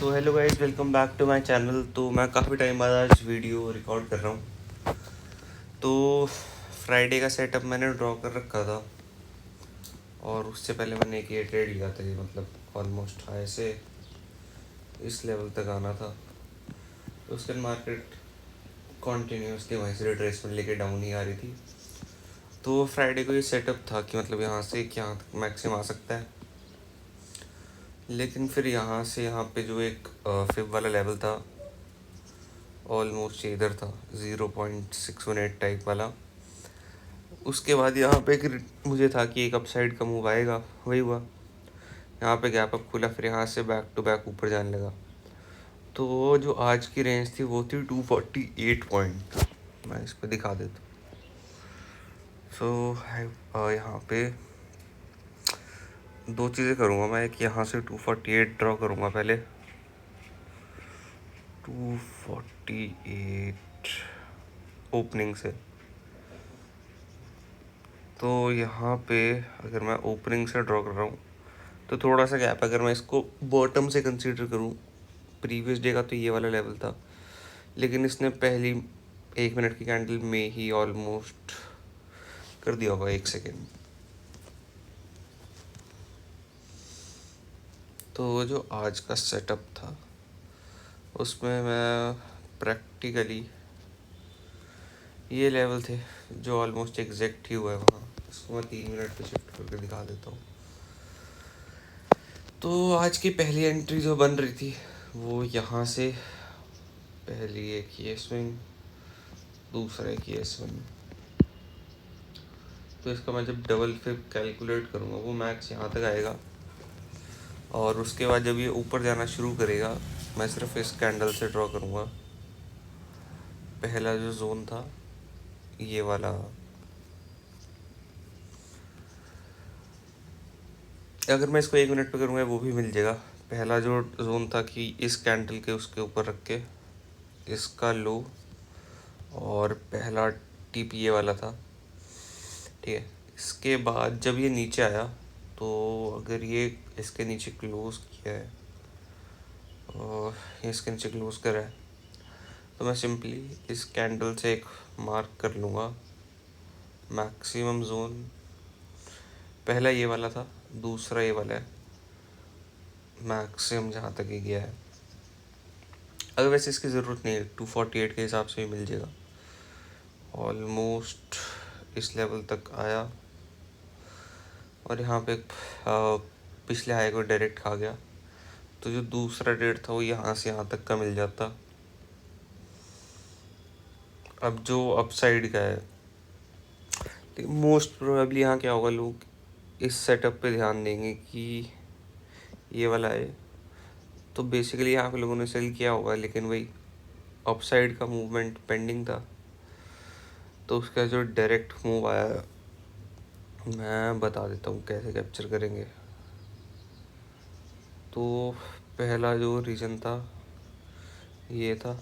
तो hello guys, welcome back to my channel. तो मैं काफ़ी टाइम बाद आज वीडियो रिकॉर्ड कर रहा हूँ। तो फ्राइडे का सेटअप मैंने ड्रॉ कर रखा था और उससे पहले मैंने एक ये ट्रेड लिया था। ये मतलब ऑलमोस्ट हाई से इस लेवल तक आना था। तो उसके मार्केट कॉन्टीन्यूसली वहीं से रिट्रेसमेंट लेके डाउन ही आ रही थी। तो फ्राइडे को ये सेटअप था कि मतलब यहाँ से क्या मैक्सिमम आ सकता है, लेकिन फिर यहाँ से यहाँ पे जो एक फिब वाला लेवल था ऑलमोस्ट इधर था 0.618 टाइप वाला। उसके बाद यहाँ पे एक मुझे था कि एक अपसाइड का मूव आएगा, वही हुआ। यहाँ पे गैप अप खुला, फिर यहाँ से बैक टू बैक ऊपर जाने लगा। तो जो आज की रेंज थी वो थी 248 पॉइंट। मैं इस पर दिखा देता हूँ। सो यहाँ पे दो चीज़ें करूँगा मैं। एक यहाँ से 248 ड्रॉ करूँगा पहले, 248 ओपनिंग से। तो यहाँ पे अगर मैं ओपनिंग से ड्रॉ कर रहा हूँ तो थोड़ा सा गैप, अगर मैं इसको बॉटम से कंसीडर करूँ, प्रीवियस डे का तो ये वाला लेवल था, लेकिन इसने पहली 1 मिनट की कैंडल में ही ऑलमोस्ट कर दिया होगा 1 सेकेंड। तो जो आज का सेटअप था उसमें मैं प्रैक्टिकली ये लेवल थे जो ऑलमोस्ट एग्जैक्ट ही हुआ है वहाँ। इसको मैं 3 मिनट पे शिफ्ट करके दिखा देता हूँ। तो आज की पहली एंट्री जो बन रही थी वो यहाँ से, पहली एक ये स्विंग, दूसरा एक ये स्विंग। तो इसका मैं जब डबल फिप कैलकुलेट करूँगा वो मैक्स यहाँ तक आएगा, और उसके बाद जब ये ऊपर जाना शुरू करेगा मैं सिर्फ इस कैंडल से ड्रॉ करूँगा। पहला जो जोन था ये वाला, अगर मैं इसको 1 मिनट पे करूँगा वो भी मिल जाएगा। पहला जो जोन था कि इस कैंडल के उसके ऊपर रख के इसका लो, और पहला टिप ये वाला था, ठीक है। इसके बाद जब ये नीचे आया तो अगर ये इसके नीचे क्लोज किया है और ये इसके नीचे क्लोज करा है तो मैं सिंपली इस कैंडल से एक मार्क कर लूँगा मैक्सिमम जोन। पहला ये वाला था, दूसरा ये वाला है, मैक्सिमम जहाँ तक ही गया है। अगर वैसे इसकी ज़रूरत नहीं है, 248 के हिसाब से भी मिल जाएगा। ऑलमोस्ट इस लेवल तक आया और यहाँ पे पिछले हाई को डायरेक्ट खा गया। तो जो दूसरा रेट था वो यहाँ से यहाँ तक का मिल जाता। अब जो अपसाइड का है, तो मोस्ट प्रोबेबली यहाँ क्या होगा, लोग इस सेटअप पे ध्यान देंगे कि ये वाला है। तो बेसिकली यहाँ पे लोगों ने सेल किया होगा, लेकिन वही अपसाइड का मूवमेंट पेंडिंग था। तो उसका जो डायरेक्ट मूव आया मैं बता देता हूँ कैसे कैप्चर करेंगे। तो पहला जो रीज़न था ये था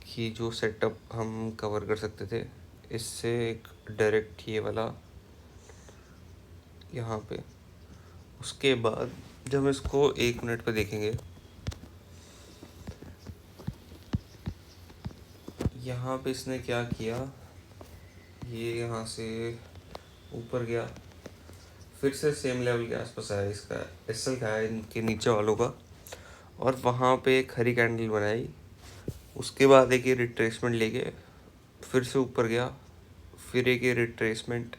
कि जो सेटअप हम कवर कर सकते थे इससे एक डायरेक्ट ये वाला यहाँ पे। उसके बाद जब इसको 1 मिनट पे देखेंगे, यहाँ पे इसने क्या किया, ये यहाँ से ऊपर गया, फिर से सेम लेवल के आसपास आया, इसका एसएल का है इनके नीचे वालों का, और वहाँ पे एक हरी कैंडल बनाई। उसके बाद एक ये रिट्रेसमेंट लेके फिर से ऊपर गया, फिर एक ये रिट्रेसमेंट,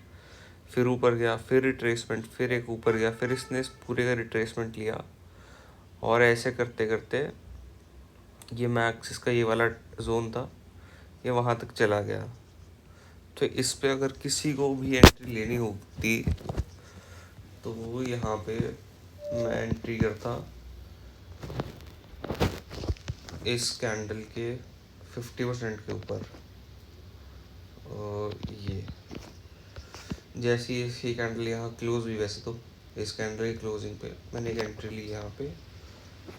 फिर ऊपर गया, फिर रिट्रेसमेंट, फिर एक ऊपर गया, फिर इसने इस पूरे का रिट्रेसमेंट लिया, और ऐसे करते करते ये मैक्स इसका ये वाला जोन था ये वहाँ तक चला गया। तो इस पे अगर किसी को भी एंट्री लेनी होती तो यहाँ पे मैं एंट्री करता इस कैंडल के 50% के ऊपर। और ये जैसी ये कैंडल यहाँ क्लोज हुई, वैसे तो इस कैंडल की क्लोजिंग पे मैंने एक एंट्री ली यहाँ पे,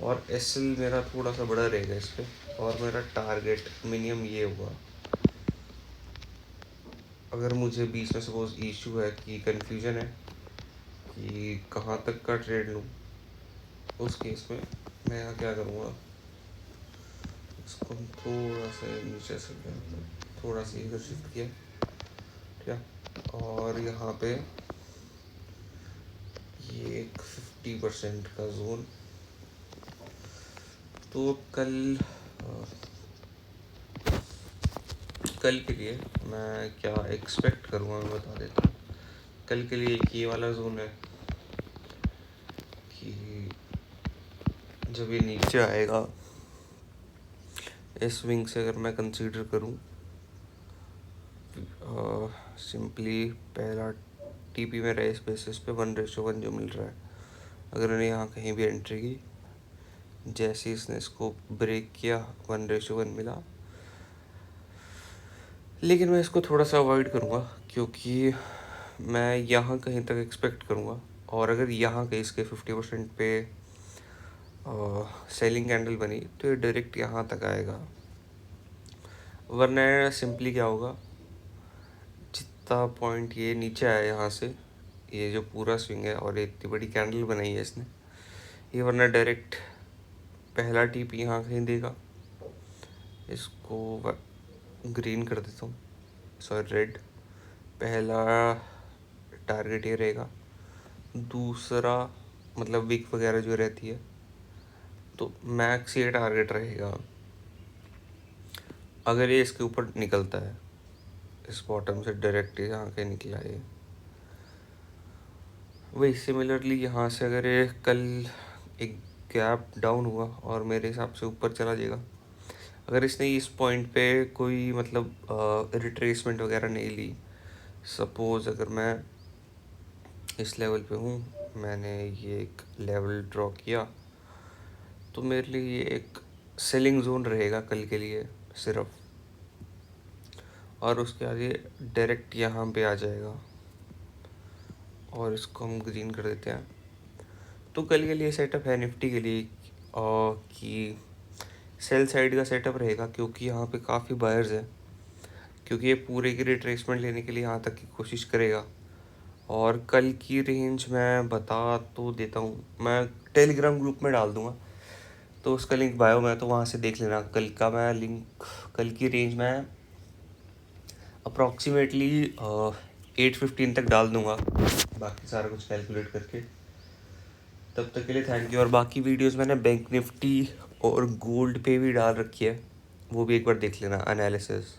और एसएल मेरा थोड़ा सा बड़ा रहेगा इस पे, और मेरा टारगेट मिनिमम ये हुआ। अगर मुझे बीच में सपोज इशू है कि कंफ्यूजन है कि कहाँ तक का ट्रेड लूँ, उस केस में मैं यहाँ क्या करूँगा, इसको हम थोड़ा सा नीचे से थोड़ा सा इधर शिफ्ट किया, ठीक है। और यहाँ पे ये एक 50% का जोन। तो कल के लिए मैं क्या एक्सपेक्ट करूँगा मैं बता देता हूँ। कल के लिए एक ये वाला जोन है कि जब ये नीचे आएगा, इस विंग से अगर मैं कंसीडर करूँ, सिंपली पहला टीपी मेरा इस बेसिस पे 1:1 जो मिल रहा है, अगर मैंने यहाँ कहीं भी एंट्री की, जैसे इसने इसको ब्रेक किया 1:1 मिला। लेकिन मैं इसको थोड़ा सा अवॉइड करूँगा क्योंकि मैं यहाँ कहीं तक एक्सपेक्ट करूँगा, और अगर यहाँ कहीं इसके 50% पे सेलिंग कैंडल बनी तो ये डायरेक्ट यहाँ तक आएगा। वरना सिंपली क्या होगा, जितना पॉइंट ये नीचे आया यहाँ से, ये जो पूरा स्विंग है और इतनी बड़ी कैंडल बनाई है इसने, ये वरना डायरेक्ट पहला टीपी यहाँ कहीं देगा। इसको ग्रीन कर देता हूँ, सॉरी रेड। पहला टारगेट ये रहेगा, दूसरा मतलब विक वगैरह जो रहती है तो मैक्स ये टारगेट रहेगा। अगर ये इसके ऊपर निकलता है, इस बॉटम से डायरेक्ट यहाँ के निकला है, वही सिमिलरली यहाँ से अगर ये कल एक गैप डाउन हुआ और मेरे हिसाब से ऊपर चला जाएगा, अगर इसने इस पॉइंट पे कोई मतलब रिट्रेसमेंट वगैरह नहीं ली, सपोज़ अगर मैं इस लेवल पे हूँ, मैंने ये एक लेवल ड्रॉ किया, तो मेरे लिए ये एक सेलिंग जोन रहेगा कल के लिए सिर्फ, और उसके आगे डायरेक्ट यहाँ पे आ जाएगा और इसको हम ग्रीन कर देते हैं। तो कल के लिए सेटअप है निफ्टी के लिए कि सेल साइड का सेटअप रहेगा, क्योंकि यहाँ पे काफ़ी बायर्स हैं, क्योंकि ये पूरे की रिट्रेसमेंट लेने के लिए यहाँ तक की कोशिश करेगा। और कल की रेंज मैं बता तो देता हूँ, मैं टेलीग्राम ग्रुप में डाल दूँगा, तो उसका लिंक बायो में, तो वहाँ से देख लेना। कल का मैं लिंक, कल की रेंज में अप्रॉक्सीमेटली 8:15 तक डाल दूँगा, बाकी सारा कुछ कैलकुलेट करके। तब तक के लिए थैंक यू। और बाकी वीडियोस मैंने बैंक निफ्टी और गोल्ड पे भी डाल रखी है, वो भी एक बार देख लेना एनालिसिस।